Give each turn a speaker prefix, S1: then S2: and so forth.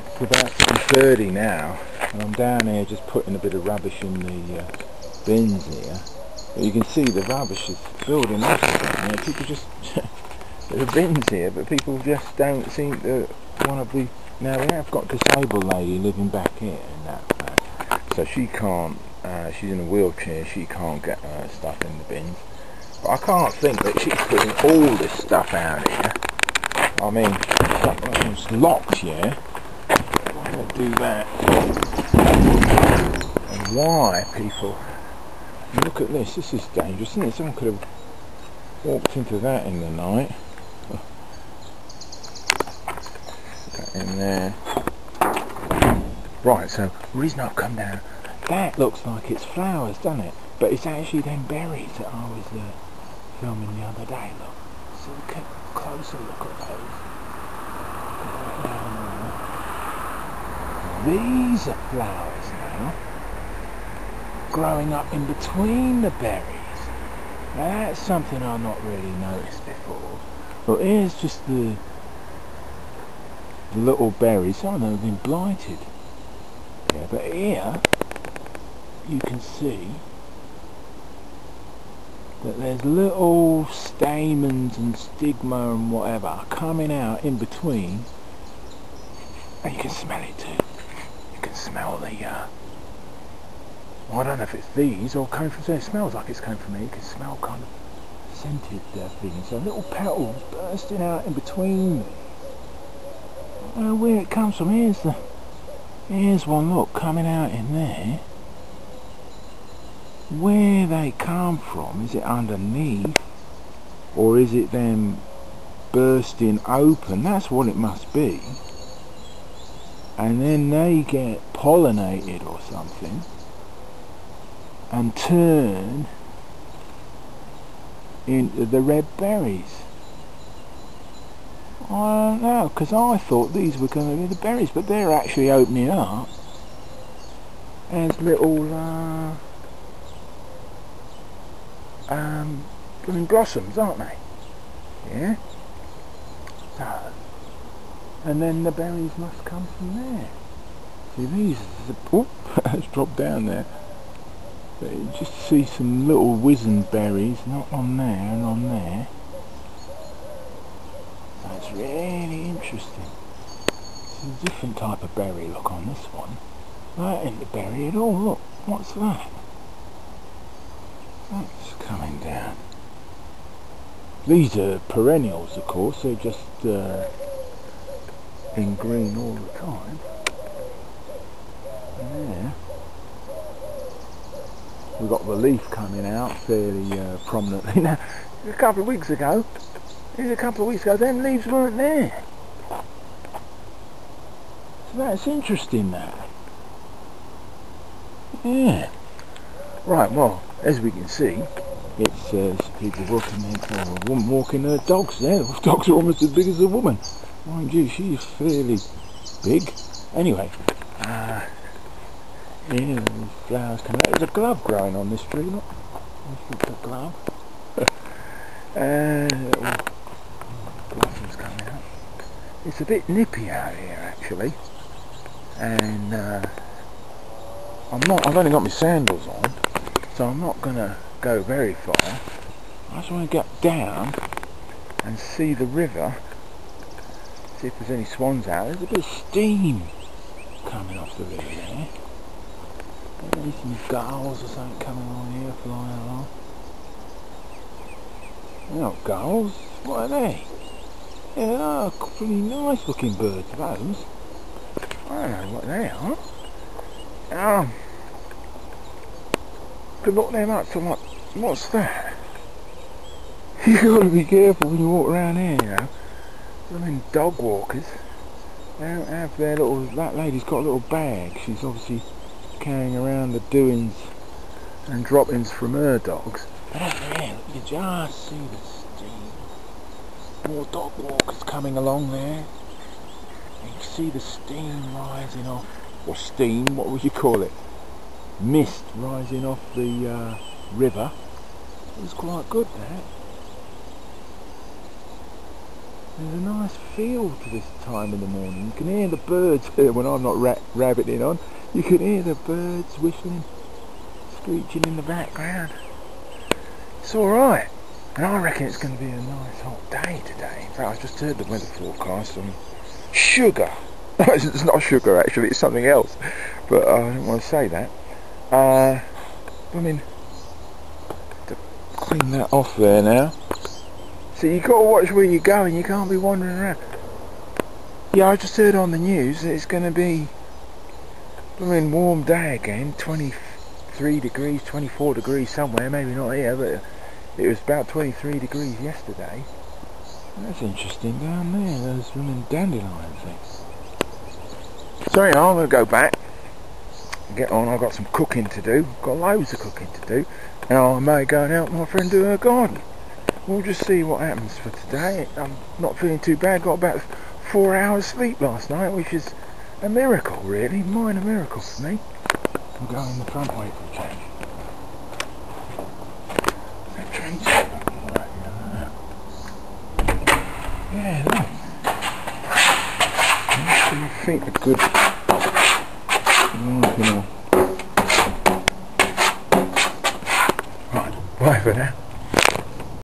S1: It's about 7:30 now, and I'm down here just putting a bit of rubbish in the bins here. But you can see the rubbish is building up down here. People just there are bins here, but people just don't seem to want to be. Now we have got a disabled lady living back here in that flat, so she can't. She's in a wheelchair. She can't get her stuff in the bins. But I can't think that she's putting all this stuff out here. I mean, it's locked here. Why don't do that? And why, people? Look at this. This is dangerous, isn't it? Someone could have walked into that in the night. Put that in there. Right. So the reason I've come down, that looks like it's flowers, doesn't it? But it's actually them berries that I was filming the other day. Look. So look at a closer look at those. These are flowers now, growing up in between the berries. Now that's something I've not really noticed before. But here's just the little berries. Some of them have been blighted. Yeah, but here you can see that there's little stamens and stigma and whatever coming out in between, and you can smell it too. You can smell the well, I don't know if it's these or coming from there. It smells like it's coming from there. You can smell kind of scented things. So little petals bursting out in between. I don't know where it comes from. Here's one, look, coming out in there. Where they come from, is it underneath or is it them bursting open? That's what it must be. And then they get pollinated or something and turn into the red berries. I don't know, because I thought these were going to be the berries, but they're actually opening up as little green blossoms, aren't they? Yeah. So, and then the berries must come from there. See, these oh, it's dropped down there. But you just see some little wizened berries, not on there and on there. So it's really interesting. It's a different type of berry look on this one. That ain't the berry at all. Look, what's that? That's coming down. These are perennials, of course. They're just in green all the time. And there, we've got the leaf coming out fairly prominently. Now, a couple of weeks ago, them leaves weren't there. So that's interesting, that. Yeah. Right, well, as we can see, it says people walking there, or a woman walking her dogs there. The dogs are almost as big as the woman. Mind you, she's fairly big. Anyway, yeah, there's flowers coming out. There's a glove growing on this tree, look. There's a glove. Little blossoms coming out. It's a bit nippy out here, actually. And I've only got my sandals on, so I'm not going to go very far. I just want to get down and see the river, see if there's any swans out. There's a bit of steam coming off the river there. Maybe some gulls or something coming along here, flying along. They're not gulls, what are they? Yeah, they are pretty nice looking birds, those. I don't know what they are. To look them up, so I'm like, what's that? You gotta be careful when you walk around here, you know. I mean, dog walkers, they don't have their little. That lady's got a little bag. She's obviously carrying around the doings and droppings from her dogs. But over there, you just see the steam. More dog walkers coming along there. You can see the steam rising off, or steam, what would you call it? Mist rising off the river. It was quite good, that. There's a nice feel to this time in the morning. You can hear the birds when I'm not rabbiting on. You can hear the birds whistling, screeching in the background. It's alright. And I reckon it's going to be a nice hot day today. In fact, I just heard the weather forecast on sugar. It's not sugar actually, it's something else. But I didn't want to say that. I mean, to clean that off there now. So you got to watch where you're going. You can't be wandering around. Yeah, I just heard on the news that it's going to be warm day again. 23 degrees, 24 degrees somewhere. Maybe not here, but it was about 23 degrees yesterday. That's interesting down there. Those dandelion things. So anyway, I'm going to go back. Get on. I've got some cooking to do. Got loads of cooking to do. And I may go and help my friend do her garden. We'll just see what happens for today. I'm not feeling too bad. Got about 4 hours sleep last night, which is a miracle, really. Minor miracle for me. I'm going the front way for a change. That train's right, yeah, look. I think a good. Right, bye for now.